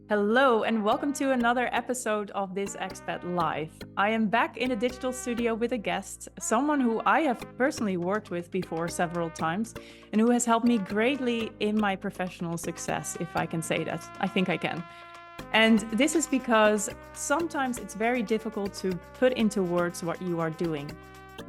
Hello, and welcome to another episode of this Expat Life. I am back in a digital studio with a guest, someone who I have personally worked with before several times, and who has helped me greatly in my professional success, if I can say that. I think I can. And this is because sometimes it's very difficult to put into words what you are doing.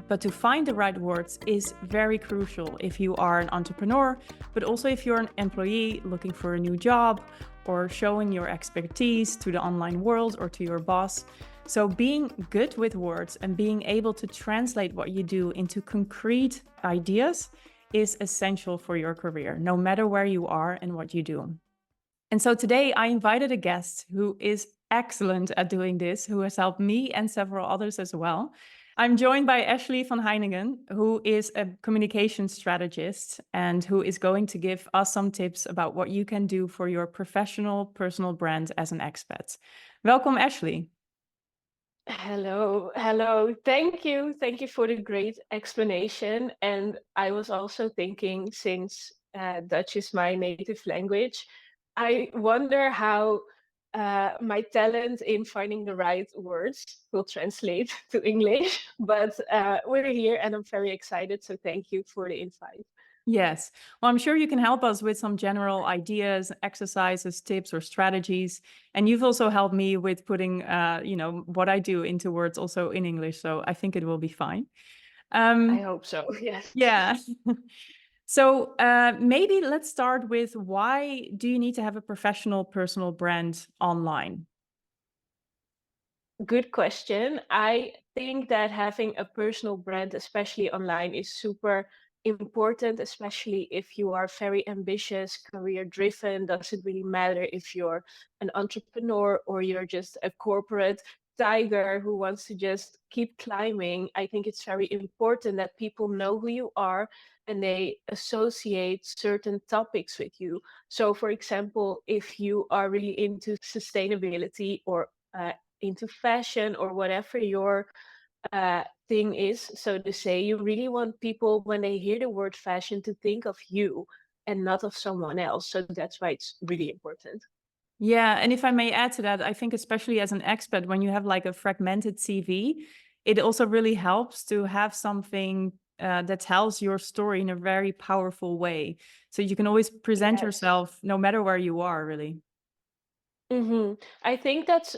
But to find the right words is very crucial if you are an entrepreneur, but also if you're an employee looking for a new job or showing your expertise to the online world or to your boss. So being good with words and being able to translate what you do into concrete ideas is essential for your career, no matter where you are and what you do. And so today I invited a guest who is excellent at doing this, who has helped me and several others as well. I'm joined by Ashley van Heiningen, who is a communication strategist and who is going to give us some tips about what you can do for your professional personal brand as an expat. Welcome, Ashley. Hello. Thank you for the great explanation. And I was also thinking, since Dutch is my native language, I wonder how my talent in finding the right words will translate to English. But we're here and I'm very excited. So thank you for the invite. Yes. Well, I'm sure you can help us with some general ideas, exercises, tips, or strategies. And you've also helped me with putting, what I do into words also in English. So I think it will be fine. I Um, hope so. Yes. yeah. So maybe let's start with why do you need to have a professional personal brand online? Good question. I think that having a personal brand, especially online, is super important, especially if you are very ambitious, career driven. Doesn't really matter if you're an entrepreneur or you're just a corporate tiger who wants to just keep climbing. I think it's very important that people know who you are and they associate certain topics with you. So, for example, if you are really into sustainability or into fashion or whatever your thing is, so to say, you really want people when they hear the word fashion to think of you and not of someone else. So that's why it's really important. Yeah, and if I may add to that, I think especially as an expat, when you have like a fragmented CV, it also really helps to have something that tells your story in a very powerful way. So you can always present Yes. yourself no matter where you are, really. I think that's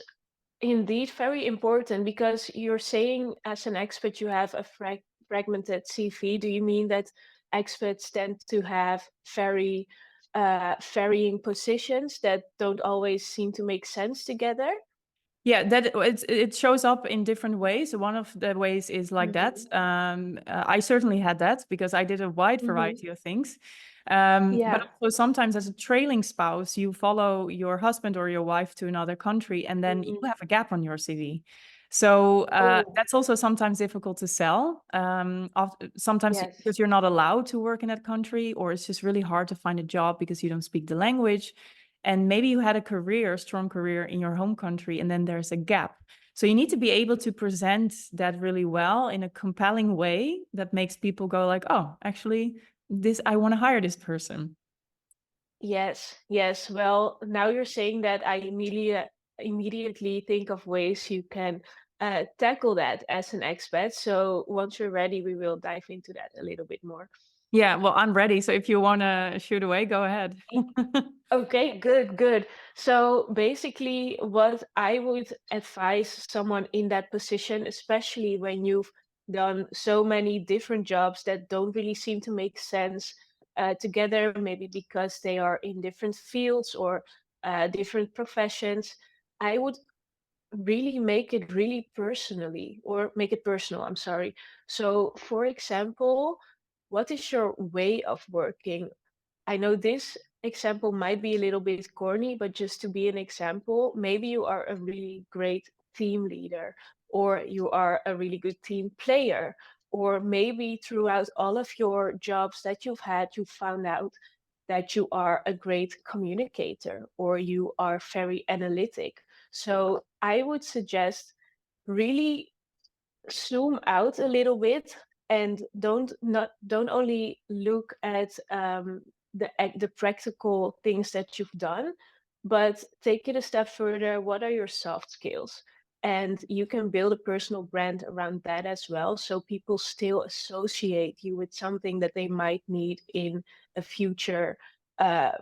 indeed very important because you're saying as an expert you have a fragmented CV. Do you mean that experts tend to have very varying positions that don't always seem to make sense together? Yeah, it shows up in different ways. One of the ways is like that. hmm I certainly had that because I did a wide hmm variety of things. But Yeah. also sometimes as a trailing spouse, you follow your husband or your wife to another country, and then you hmm have a gap on your CV. So Oh, that's also sometimes difficult to sell. Sometimes yes. because you're not allowed to work in that country, or it's just really hard to find a job because you don't speak the language. And maybe you had a career, strong career in your home country, and then there's a gap. So you need to be able to present that really well in a compelling way that makes people go like, oh, actually, this I want to hire this person. Yes. Well, now you're saying that I immediately think of ways you can tackle that as an expat. So once you're ready, we will dive into that a little bit more. Yeah, well, I'm ready. So if you want to shoot away, go ahead. Okay, good. So basically, what I would advise someone in that position, especially when you've done so many different jobs that don't really seem to make sense together, maybe because they are in different fields or different professions, I would really make it really personally or make it personal, I'm sorry. So, for example, what is your way of working? I know this example might be a little bit corny, but just to be an example, maybe you are a really great team leader, or you are a really good team player, or maybe throughout all of your jobs that you've had, you found out that you are a great communicator or you are very analytic. So I would suggest really zoom out a little bit and don't only look at the practical things that you've done, But take it a step further, what are your soft skills? And you can build a personal brand around that as well. So people still associate you with something that they might need in a future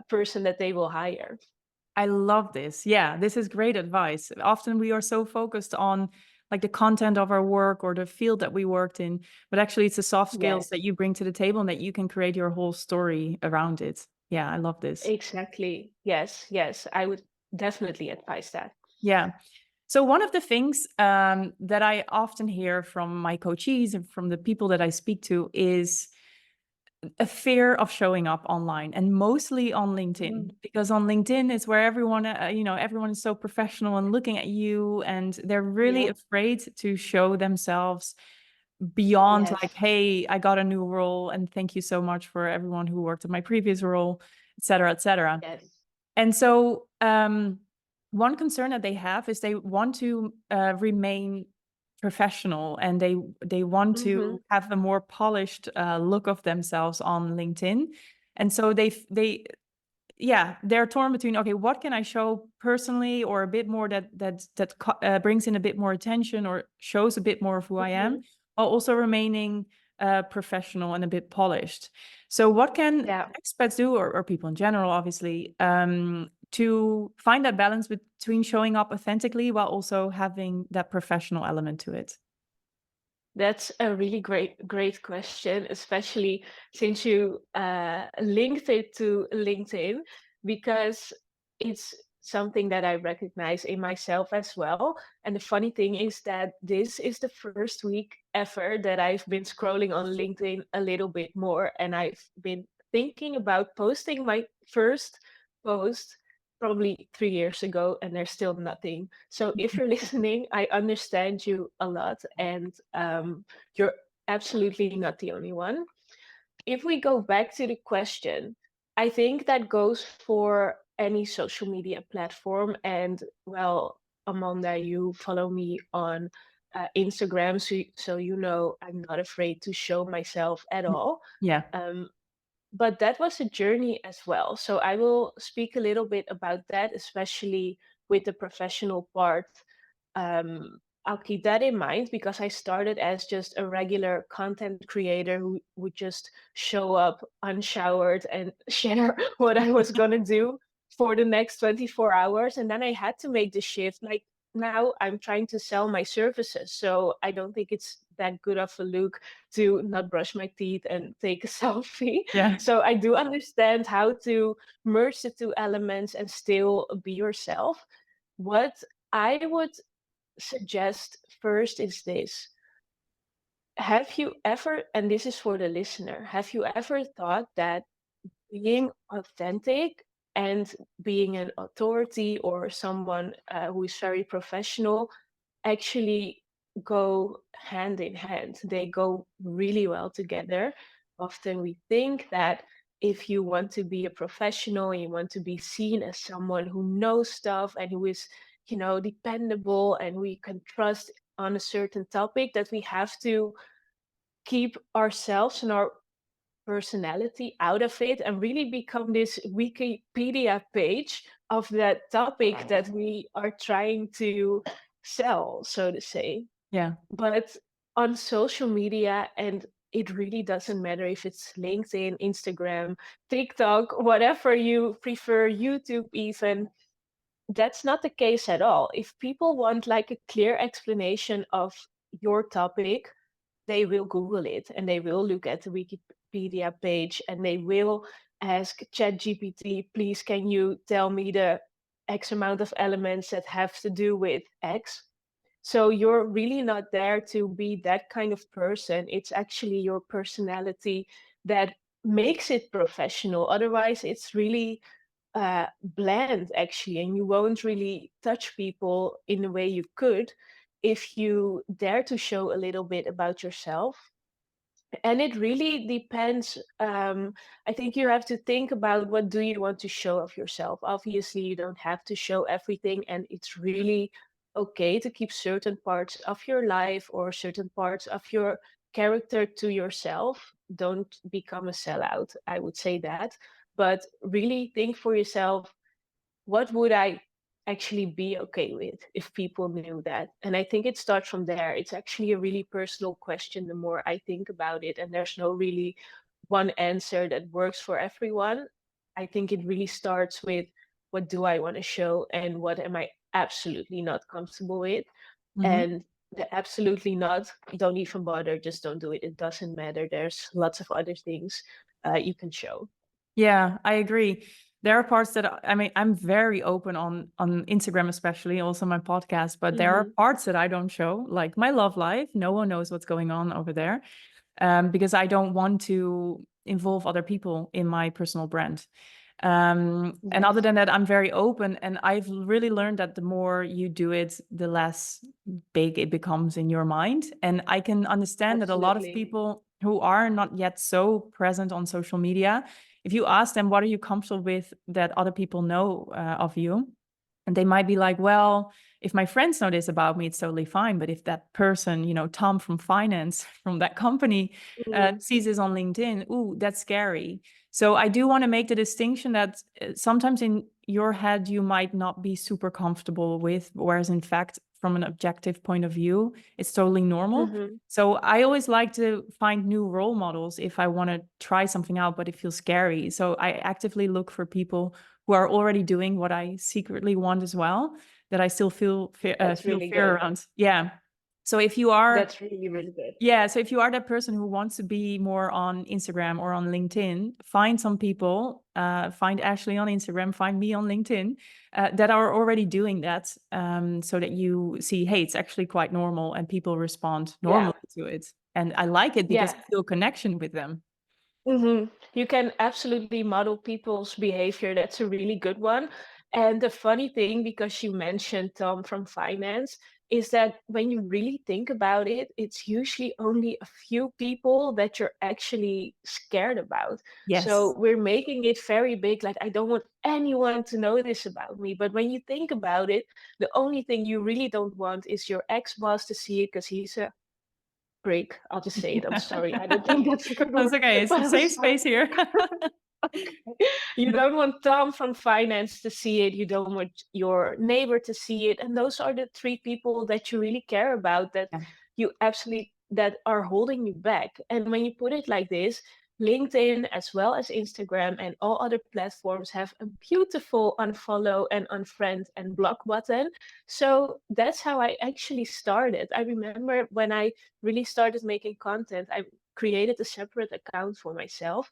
person that they will hire. I love this. Yeah, this is great advice. Often we are so focused on like the content of our work or the field that we worked in, but actually it's the soft skills Yes, that you bring to the table and that you can create your whole story around it. Yeah, I love this. exactly. Yes, yes. I would definitely advise that. Yeah. So one of the things that I often hear from my coachees and from the people that I speak to is a fear of showing up online, and mostly on LinkedIn, Mm, because on LinkedIn is where everyone, everyone is so professional and looking at you, and they're really yeah. afraid to show themselves beyond Yes. like, hey, I got a new role, and thank you so much for everyone who worked at my previous role, et cetera, et cetera. Yes. And so, one concern that they have is they want to remain professional, and they want Mm-hmm. to have a more polished look of themselves on LinkedIn. And so they yeah, they're torn between, okay, what can I show personally, or a bit more that brings in a bit more attention or shows a bit more of who I am, Mm-hmm. while also remaining professional and a bit polished. So what can Yeah. expats do, or people in general, obviously, to find that balance between showing up authentically while also having that professional element to it? That's a really great question, especially since you linked it to LinkedIn, because it's something that I recognize in myself as well. And the funny thing is that this is the first week ever that I've been scrolling on LinkedIn a little bit more, and I've been thinking about posting my first post probably 3 years ago, and there's still nothing. So if you're listening, I understand you a lot, and you're absolutely not the only one. If we go back to the question, I think that goes for any social media platform. And well, Amanda, you follow me on Instagram, so you know I'm not afraid to show myself at all. Yeah. Um, but that was a journey as well. So I will speak a little bit about that, especially with the professional part. I'll keep that in mind because I started as just a regular content creator who would just show up unshowered and share what I was going to do for the next 24 hours. And then I had to make the shift. Like now I'm trying to sell my services. So I don't think it's that good of a look to not brush my teeth and take a selfie. Yeah. So I do understand how to merge the two elements and still be yourself. What I would suggest first is this. Have you ever, and this is for the listener, have you ever thought that being authentic and being an authority or someone who is very professional actually go hand in hand? They go really well together. Often we think that if you want to be a professional, you want to be seen as someone who knows stuff and who is, dependable and we can trust on a certain topic, that we have to keep ourselves and our personality out of it and really become this Wikipedia page of that topic that we are trying to sell, so to say. Yeah. But on social media, and it really doesn't matter if it's LinkedIn, Instagram, TikTok, whatever you prefer, YouTube even, that's not the case at all. If people want like a clear explanation of your topic, they will Google it and they will look at the Wikipedia page and they will ask ChatGPT, please, can you tell me the X amount of elements that have to do with X? So you're really not there to be that kind of person. It's actually your personality that makes it professional. Otherwise, it's really bland actually, and you won't really touch people in the way you could if you dare to show a little bit about yourself. And it really depends. I think you have to think about what do you want to show of yourself. Obviously, you don't have to show everything, and it's really okay to keep certain parts of your life or certain parts of your character to yourself. Don't become a sellout, I would say that. But really think for yourself, what would I actually be okay with if people knew that? And I think it starts from there. It's actually a really personal question the more I think about it, and there's no really one answer that works for everyone. I think it really starts with, what do I want to show and what am I absolutely not comfortable with? Mhm. And the absolutely not, don't even bother, just don't do it. It doesn't matter. There's lots of other things you can show. Yeah, I agree. There are parts that I mean, I'm very open on Instagram, especially also my podcast, but there are Hmm. parts that I don't show, like my love life. No one knows what's going on over there, because I don't want to involve other people in my personal brand. And other Yes, than that, I'm very open, and I've really learned that the more you do it, the less big it becomes in your mind. And I can understand that a lot of absolutely. people who are not yet so present on social media, if you ask them, what are you comfortable with that other people know of you? And they might be like, well, if my friends know this about me, it's totally fine. But if that person, Tom from finance from that company, Mhm. sees this on LinkedIn, ooh, that's scary. So I do want to make the distinction that sometimes in your head, you might not be super comfortable with, whereas in fact, from an objective point of view, it's totally normal. Mhm. So I always like to find new role models if I want to try something out, but it feels scary. So I actively look for people who are already doing what I secretly want as well, that I still That's feel really fear good. around. Yeah. So if you are That's really, really good. yeah, so if you are that person who wants to be more on Instagram or on LinkedIn, find some people, find Ashley on Instagram, find me on LinkedIn, that are already doing that, so that you see, hey, it's actually quite normal and people respond Yeah. normally to it. And I like it because Yeah. I feel a connection with them. You can absolutely model people's behavior. That's a really good one. And the funny thing, because you mentioned Tom from finance, is that when you really think about it, it's usually only a few people that you're actually scared about. So Yes. we're making it very big, like, I don't want anyone to know this about me. But when you think about it, the only thing you really don't want is your ex-boss to see it, because he's a prick. I'll just say it. I'm sorry. I don't think that's a good That's word, okay. It's but a I'm safe sorry. space here. You But don't want Tom from finance to see it. You don't want your neighbor to see it. And those are the three people that you really care about, that yeah, you absolutely, that are holding you back. And when you put it like this, LinkedIn as well as Instagram and all other platforms have a beautiful unfollow and unfriend and block button. So that's how I actually started. I remember when I really started making content, I created a separate account for myself,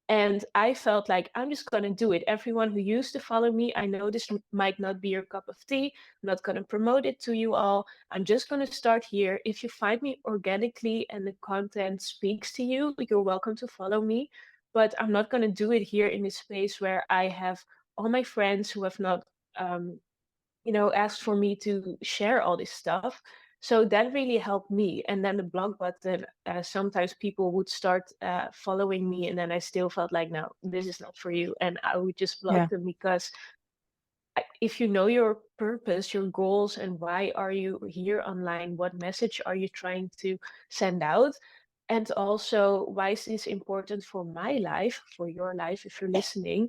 and I felt like, I'm just going to do it. Everyone who used to follow me, I know this might not be your cup of tea. I'm not going to promote it to you all. I'm just going to start here. If you find me organically and the content speaks to you, you're welcome to follow me. But I'm not going to do it here in this space where I have all my friends who have not um, asked for me to share all this stuff. So that really helped me. And then the blog button, sometimes people would start following me, and then I still felt like, no, this is not for you. And I would just yeah, block them, because if you know your purpose, your goals, and why are you here online, what message are you trying to send out? And also, why is this important for my life, for your life, if you're listening?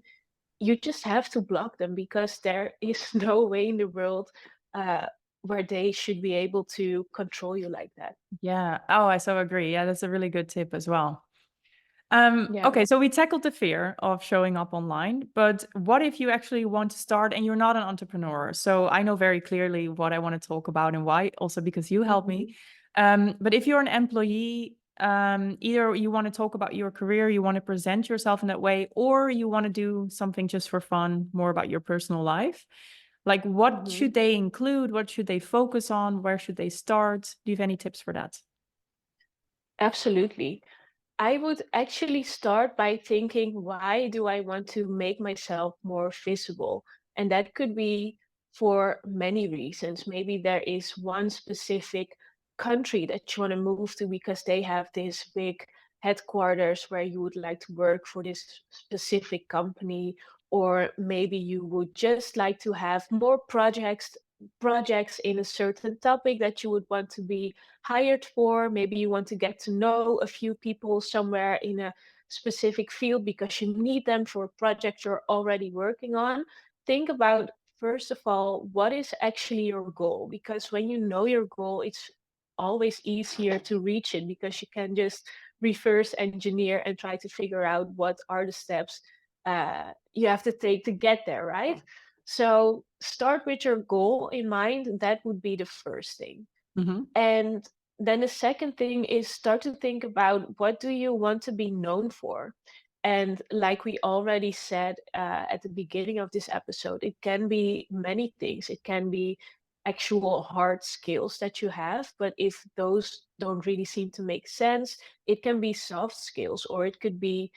You just have to block them, because there is no way in the world uh, where they should be able to control you like that. yeah. Oh, I so agree. Yeah, that's a really good tip as well. Yeah. Okay, so we tackled the fear of showing up online, but what if you actually want to start and you're not an entrepreneur? So I know very clearly what I want to talk about and why, also because you helped Hmm. me. But if you're an employee, either you want to talk about your career, you want to present yourself in that way, or you want to do something just for fun, more about your personal life. Like, what Hmm. should they include? What should they focus on? Where should they start? Do you have any tips for that? Absolutely. I would actually start by thinking, why do I want to make myself more visible? And that could be for many reasons. Maybe there is one specific country that you want to move to because they have this big headquarters where you would like to work for this specific company. Or maybe you would just like to have more projects in a certain topic that you would want to be hired for. Maybe you want to get to know a few people somewhere in a specific field because you need them for a project you're already working on. think about, first of all, what is actually your goal? Because when you know your goal, it's always easier to reach it because you can just reverse engineer and try to figure out what are the steps you have to take to get there, right? So start with your goal in mind. That would be the first thing. Hmm. And then the second thing is start to think about what do you want to be known for? And like we already said at the beginning of this episode, it can be many things. It can be actual hard skills that you have, but if those don't really seem to make sense, it can be soft skills or it could be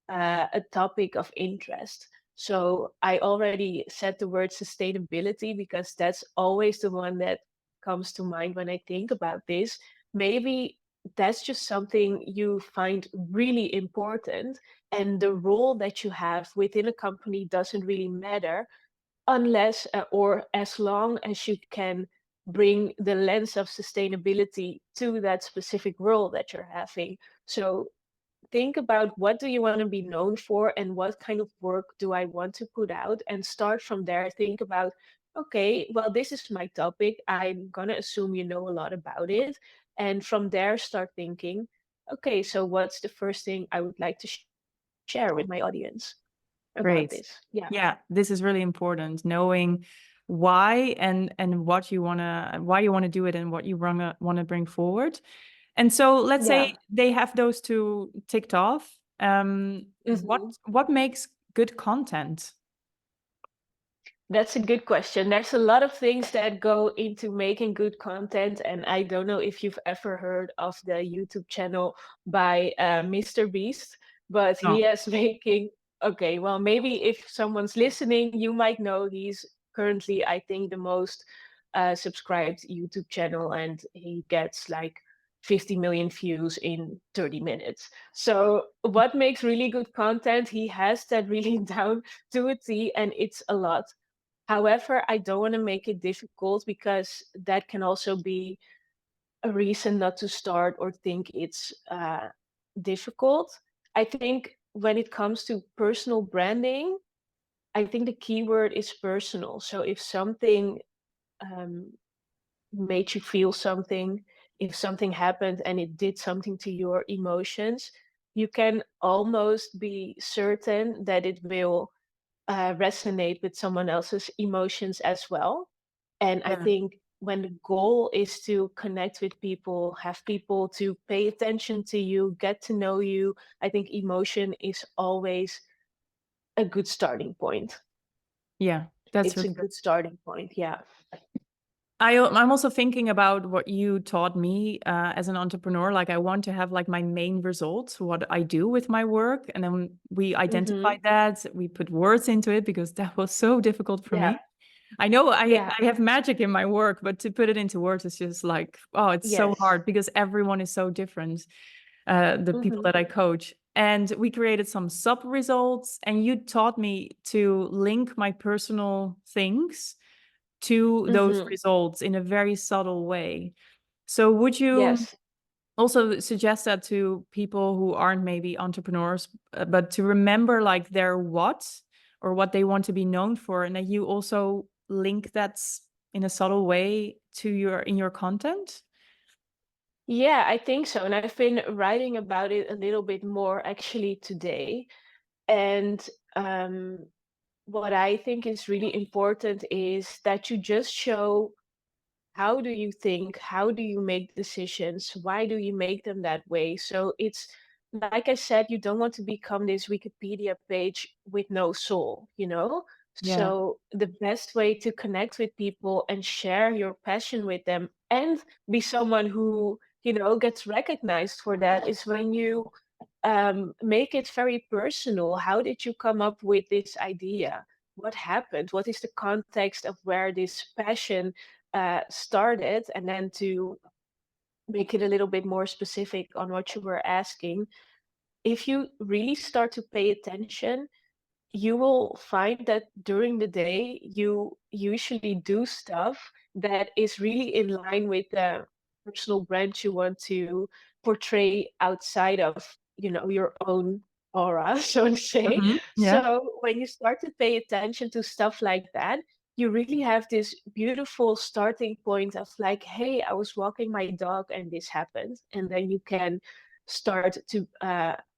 a topic of interest. So I already said the word sustainability because that's always the one that comes to mind when I think about this. Maybe that's just something you find really important, and the role that you have within a company doesn't really matter unless or as long as you can bring the lens of sustainability to that specific role that you're having. So think about what do you want to be known for and what kind of work do I want to put out, and start from there. Think about, okay, well, this is my topic. I'm going to assume you know a lot about it. And from there, start thinking, okay, so what's the first thing I would like to share with my audience about Great. this? Yeah. Yeah, this is really important, knowing why and what you want to do it and what you want to bring forward. And so let's say Yeah. they have those two ticked off. What Mhm. what makes good content? That's a good question. There's a lot of things that go into making good content, and I don't know if you've ever heard of the YouTube channel by Mr. Beast, but he No. is making. Okay, well, maybe if someone's listening, you might know he's currently, I think, the most subscribed YouTube channel, and he gets like 50 million views in 30 minutes. So, what makes really good content? He has that really down to a T, and it's a lot. However, I don't want to make it difficult because that can also be a reason not to start or think it's difficult. I think when it comes to personal branding, I think the keyword is personal. So if something um, made you feel something, if something happened and it did something to your emotions, you can almost be certain that it will resonate with someone else's emotions as well. And I Yeah. think when the goal is to connect with people, have people to pay attention to you, get to know you, I think emotion is always a good starting point. Yeah, that's It's really a good. good starting point. Yeah. I'm also thinking about what you taught me as an entrepreneur. Like I want to have like my main results, what I do with my work, and then we Hmm. identified that. We put words into it because that was so difficult for Yeah. me. I know Yeah. I have magic in my work, but to put it into words is just like, oh, it's so Yes. hard because everyone is so different. The people Hmm. that I coach. And we created some sub results, and you taught me to link my personal things to those Hmm. results in a very subtle way. So, would you Yes. also suggest that to people who aren't maybe entrepreneurs, but to remember like their what or what they want to be known for, and that you also link that in a subtle way to your content? Yeah, I think so. And I've been writing about it a little bit more actually today. And um, what I think is really important is that you just show how do you think, how do you make decisions, why do you make them that way. So it's like I said, you don't want to become this Wikipedia page with no soul, you know? Yeah, So the best way to connect with people and share your passion with them and be someone who, gets recognized for that is when you make it very personal. How did you come up with this idea? What happened? What is the context of where this passion started? And then to make it a little bit more specific on what you were asking, if you really start to pay attention, you will find that during the day you usually do stuff that is really in line with the personal brand you want to portray outside of your own aura, so to say. Yeah. So when you start to pay attention to stuff like that, you really have this beautiful starting point of like, hey, I was walking my dog and this happened. And then you can start to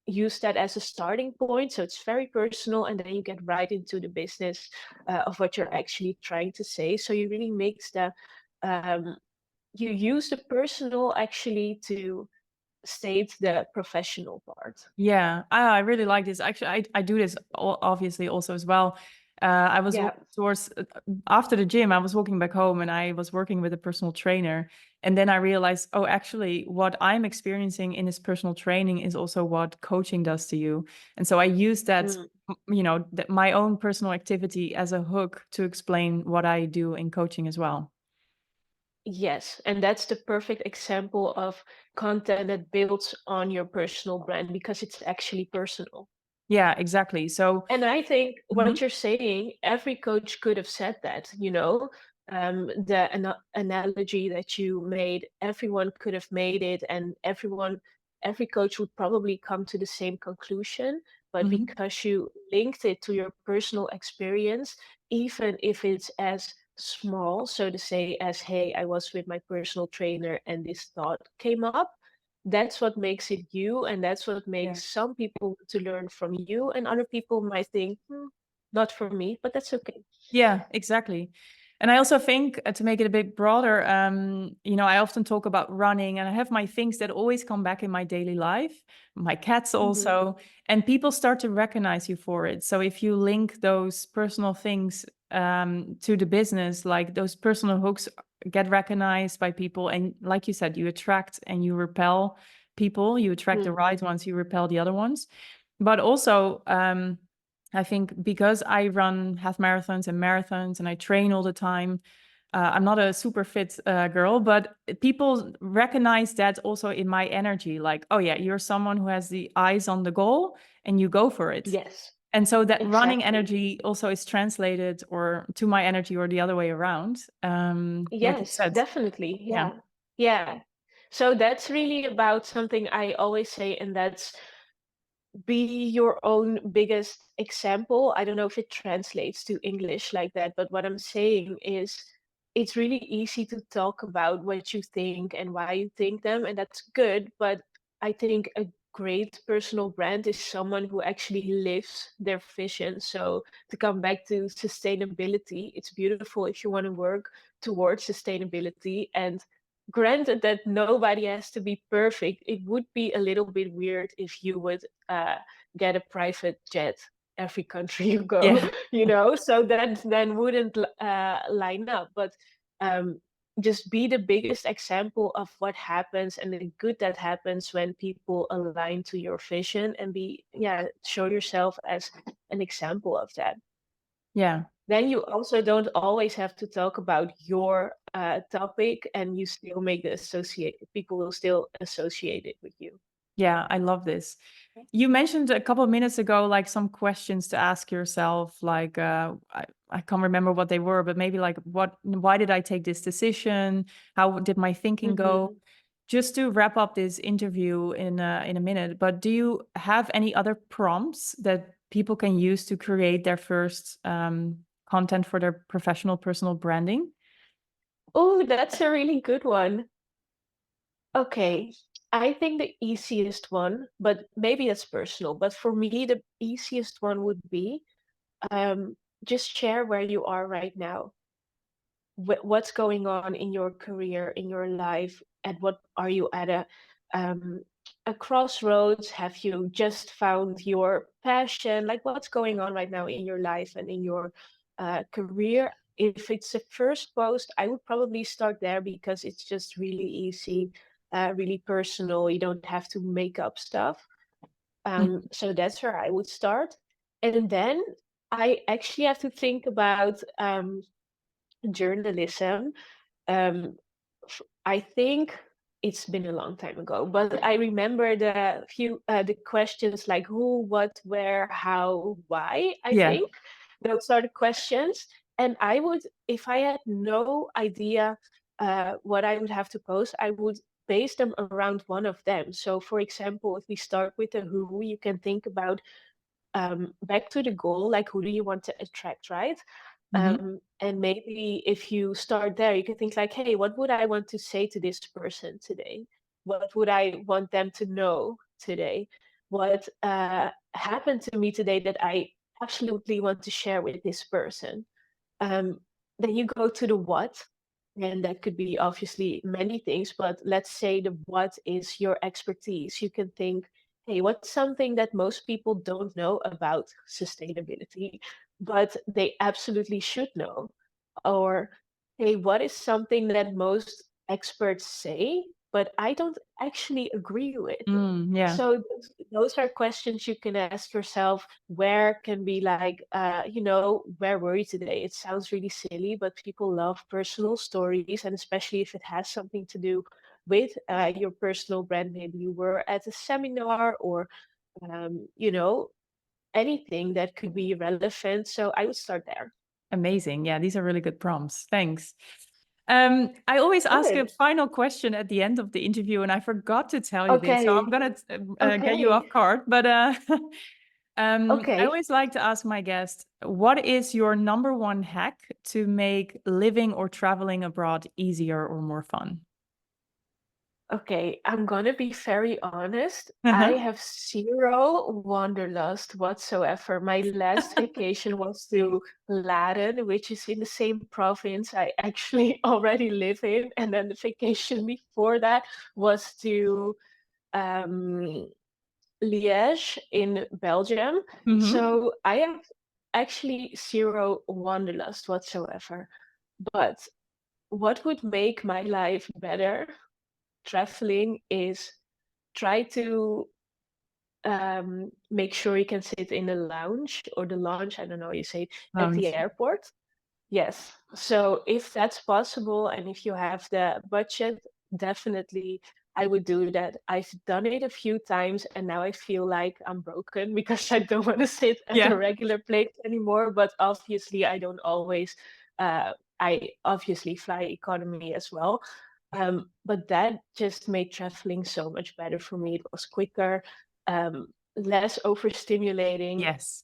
use that as a starting point. So it's very personal. And then you get right into the business of what you're actually trying to say. So you really mix um, you use the personal actually to state the professional part. Yeah, I really like this. Actually, I do this obviously also as well. I was Yeah. walking towards after the gym. I was walking back home, and I was working with a personal trainer. And then I realized, oh, actually, what I'm experiencing in this personal training is also what coaching does to you. And so I use that, Mm. that my own personal activity as a hook to explain what I do in coaching as well. Yes, and that's the perfect example of content that builds on your personal brand because it's actually personal. Yeah, exactly. So, And I think mhm, what you're saying, every coach could have said that, the analogy that you made, everyone could have made it, and every coach would probably come to the same conclusion. But mhm, because you linked it to your personal experience, even if it's as small, so to say, as, hey, I was with my personal trainer and this thought came up, that's what makes it you, and that's what yeah. makes some people want to learn from you, and other people might think, not for me, but that's okay. Yeah, exactly. And I also think to make it a bit broader, I often talk about running and I have my things that always come back in my daily life, my cats Hmm. also, and people start to recognize you for it. So if you link those personal things to the business, like those personal hooks get recognized by people. And like you said, you attract and you repel people, you attract the right ones, you repel the other ones. But also, I think because I run half marathons and marathons and I train all the time, I'm not a super fit girl, but people recognize that also in my energy. Like, oh yeah, you're someone who has the eyes on the goal and you go for it. Yes, And so that running exactly. energy also is translated or to my energy or the other way around. Like you Yes, said, definitely. yeah, Yeah. Yeah. So that's really about something I always say, and that's be your own biggest example. I don't know if it translates to English like that, but what I'm saying is it's really easy to talk about what you think and why you think them, and that's good. But I think a great personal brand is someone who actually lives their vision. So to come back to sustainability, it's beautiful if you want to work towards sustainability. And granted that nobody has to be perfect, it would be a little bit weird if you would get a private jet every country you go, yeah, so that then wouldn't line up. But um, just be the biggest example of what happens and the good that happens when people align to your vision, and show yourself as an example of that. yeah. Then you also don't always have to talk about your topic, and you still make the associate people will still associate it with you. Yeah, I love this. You mentioned a couple of minutes ago, like some questions to ask yourself, like I can't remember what they were, but maybe like why did I take this decision? How did my thinking go? Hmm. Just to wrap up this interview in a minute, but do you have any other prompts that people can use to create their first content for their professional personal branding? Oh, that's a really good one. Okay. I think the easiest one, but maybe it's personal, but for me, the easiest one would be um, just share where you are right now. What's going on in your career, in your life, and what are you at a crossroads? Have you just found your passion? Like, what's going on right now in your life and in your career? If it's a first post, I would probably start there because it's just really easy, really personal. You don't have to make up stuff. Mhm. So that's where I would start. And then I actually have to think about journalism. I think it's been a long time ago, but I remember the questions like who, what, where, how, why. I Yeah. think those are the questions, and I would, if I had no idea what I would have to post, I would base them around one of them. So, for example, if we start with the who, you can think about back to the goal, like who do you want to attract, right? Hmm. And maybe if you start there, you can think like, hey, what would I want to say to this person today? What would I want them to know today? What happened to me today that I absolutely want to share with this person? Um, then you go to the what, and that could be obviously many things, but let's say the what is your expertise. You can think, hey, what's something that most people don't know about sustainability, but they absolutely should know? Or, hey, what is something that most experts say, but I don't actually agree with? Yeah. So those are questions you can ask yourself. Where can be like, where were you today? It sounds really silly, but people love personal stories, and especially if it has something to do with your personal brand. Maybe you were at a seminar or, you know, anything that could be relevant. So I would start there. Amazing. Yeah, these are really good prompts. Thanks. I always ask a Good. final question at the end of the interview, and I forgot to tell you this, so I'm Okay. gonna get you Okay. off guard. But I Okay. always like to ask my guests, what is your number one hack to make living or traveling abroad easier or more fun? Okay, I'm gonna be very honest. I Uh-huh. have zero wanderlust whatsoever. My last vacation was to Laren, which is in the same province I actually already live in. And then the vacation before that was to um, Liège in Belgium. Hmm. So I have actually zero wanderlust whatsoever. But what would make my life better traveling is try to make sure you can sit in the lounge or the lounge, I don't know how you say it, at the Lounge. airport. Yes. So if that's possible and if you have the budget, definitely I would do that. I've done it a few times and now I feel like I'm broken because I don't want to sit at a Yeah. regular place anymore. But obviously, I don't always, I obviously fly economy as well. But that just made traveling so much better for me. It was quicker, less overstimulating, Yes.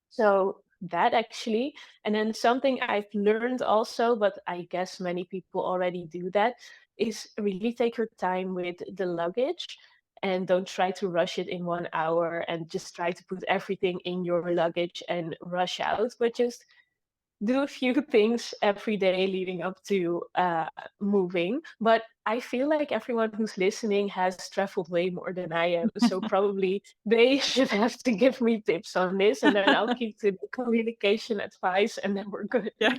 so that actually, and then something I've learned also, but I guess many people already do that, is really take your time with the luggage and don't try to rush it in 1 hour and just try to put everything in your luggage and rush out, but just do a few things every day leading up to moving. But I feel like everyone who's listening has traveled way more than I am. So probably they should have to give me tips on this and then I'll keep to the communication advice and then we're good. Yeah.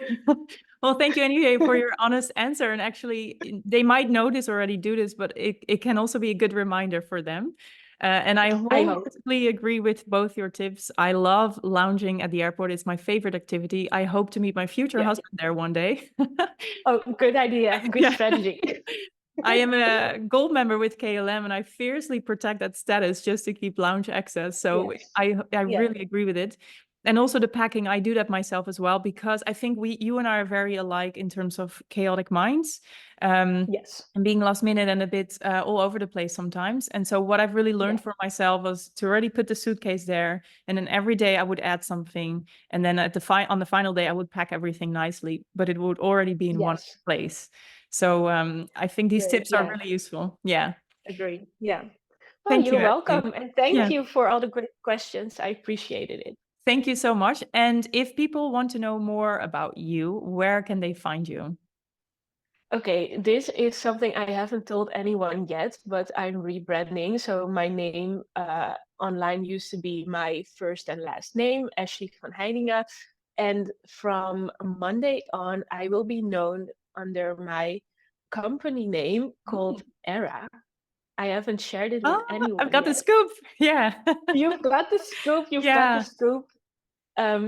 Well, thank you anyway for your honest answer. And actually, they might know this already do this, but it can also be a good reminder for them. And I I hope. wholeheartedly agree with both your tips. I love lounging at the airport. It's my favorite activity. I hope to meet my future Yeah. husband there one day. Oh, good idea. Good Yeah. strategy. I am a gold member with KLM and I fiercely protect that status just to keep lounge access. So Yes. I Yeah. really agree with it. And also the packing, I do that myself as well because I think you and I are very alike in terms of chaotic minds. Yes. And being last minute and a bit all over the place sometimes. And so what I've really Yeah. learned for myself was to already put the suitcase there, and then every day I would add something, and then at on the final day I would pack everything nicely, but it would already be in one Yes. place. So I think these Great. tips are Yeah. really useful. Yeah. Agree. Yeah. Well, Thank you're you, Ashley. welcome. And thank Yeah. you for all the great questions. I appreciated it. Thank you so much. And if people want to know more about you, where can they find you? Okay, this is something I haven't told anyone yet, but I'm rebranding. So my name online used to be my first and last name, Ashley van Heiningen. And from Monday on, I will be known under my company name called Era. I haven't shared it with Ah, I've anyone got the yet. scoop. Yeah. You've got the scoop. You've got the Yeah. scoop.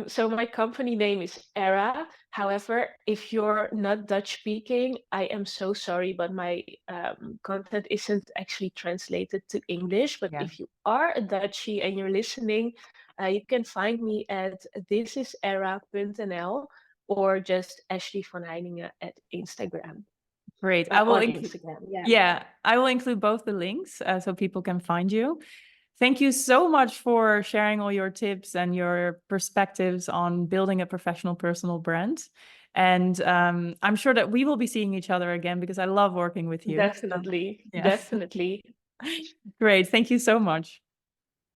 So my company name is Era. However, if you're not Dutch speaking, I am so sorry, but my content isn't actually translated to English. But Yeah. if you are a Dutchie and you're listening, you can find me at thisisera.nl or just Ashley van Heiningen at Instagram. Great. I will on include. Instagram. Yeah. Yeah, I will include both the links so people can find you. Thank you so much for sharing all your tips and your perspectives on building a professional personal brand. And I'm sure that we will be seeing each other again because I love working with you. Definitely. Yeah. Definitely. Great. Thank you so much.